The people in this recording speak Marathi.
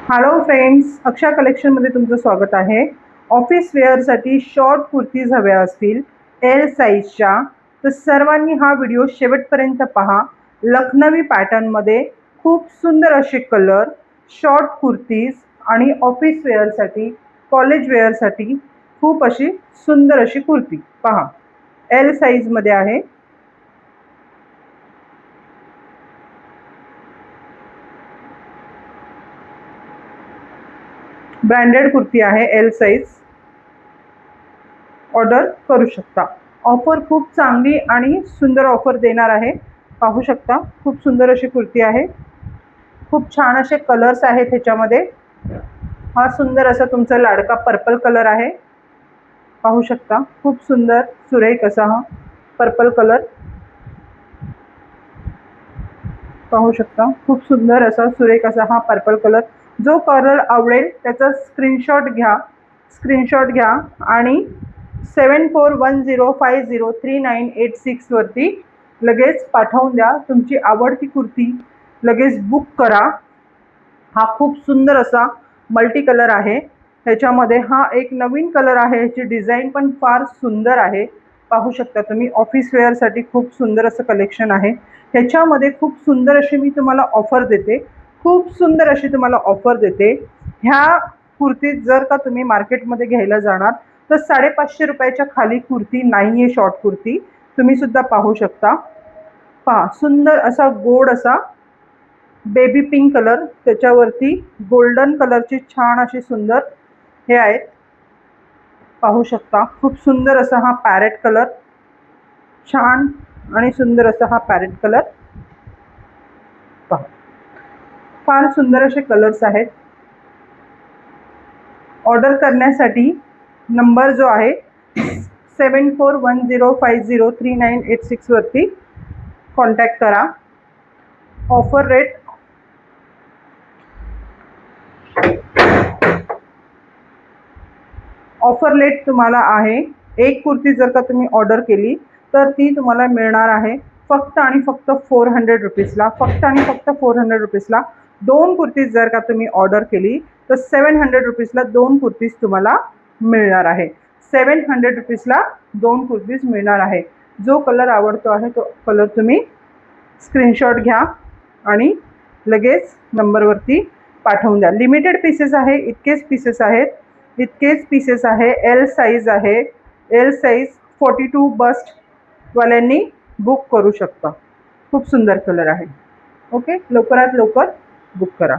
हॅलो फ्रेंड्स, अक्षा कलेक्शनमध्ये तुमचं स्वागत आहे. ऑफिस वेअरसाठी शॉर्ट कुर्तीज हव्या असतील एल साईजच्या तर सर्वांनी हा व्हिडिओ शेवटपर्यंत पहा. लखनवी पॅटर्नमध्ये खूप सुंदर असे कलर, शॉर्ट कुर्तीज आणि ऑफिस वेअरसाठी, कॉलेज वेअरसाठी खूप अशी सुंदर अशी कुर्ती पहा. एल साईजमध्ये आहे. ब्रँडेड कुर्ती आहे, एल साईज. ऑर्डर करू शकता. ऑफर खूप चांगली आणि सुंदर ऑफर देणार आहे. पाहू शकता, खूप सुंदर अशी कुर्ती आहे. खूप छान असे कलर्स आहेत ह्याच्यामध्ये. हा सुंदर असा तुमचा लाडका पर्पल कलर आहे. पाहू शकता, खूप सुंदर सुरेख असा हा पर्पल कलर. पाहू शकता, खूप सुंदर असा सुरेख असा हा पर्पल कलर. जो कलर आवडेल त्याचा स्क्रीनशॉट घ्या आणि 7410503986 वरती लगेच पाठवून द्या. तुमची आवडती कुर्ती लगेच बुक करा. हा खूप सुंदर असा मल्टी कलर आहे. ह्याच्यामध्ये हा एक नवीन कलर आहे. ह्याची डिझाईन पण फार सुंदर आहे. पाहू शकता तुम्ही. ऑफिस वेअरसाठी खूप सुंदर असं कलेक्शन आहे. ह्याच्यामध्ये खूप सुंदर अशी मी तुम्हाला ऑफर देते. खूप सुंदर अशी तुम्हाला ऑफर देते. ह्या कुर्तीत जर का तुम्ही मार्केटमध्ये घ्यायला जाणार तर 550 रुपयाच्या खाली कुर्ती नाही आहे. शॉर्ट कुर्ती तुम्ही सुद्धा पाहू शकता. पहा, सुंदर असा गोड असा बेबी पिंक कलर, त्याच्यावरती गोल्डन कलरची छान अशी सुंदर हे आहेत. पाहू शकता, खूप सुंदर असा हा पॅरेट कलर, छान आणि सुंदर असा हा पॅरेट कलर. पहा, फार सुंदर असे कलर्स आहेत. ऑर्डर करण्यासाठी नंबर जो आहे 7410503986 वरती कॉन्टॅक्ट करा. ऑफर रेट तुम्हाला आहे. एक कुर्ती जर का तुम्ही ऑर्डर केली तर ती तुम्हाला मिळणार आहे फक्त आणि फक्त 400 रुपीजला. फक्त आणि फक्त 400 रुपीजला. 2 कुर्तीज जर का तुम्ही ऑर्डर केली तर 700 रुपीजला 2 कुर्तीज तुम्हाला मिळणार आहे. 700 रुपीजला 2 कुर्तीज मिळणार आहे. जो कलर आवडतो आहे तो कलर तुम्ही स्क्रीनशॉट घ्या आणि लगेच नंबरवरती पाठवून द्या. लिमिटेड पीसेस आहे, इतकेच पीसेस आहेत. एल साईज आहे. एल साईज 42 बस्ट वाल्यांनी बुक करू शकता. खूप सुंदर कलर आहे. ओके, लवकरात लवकर बुक करा.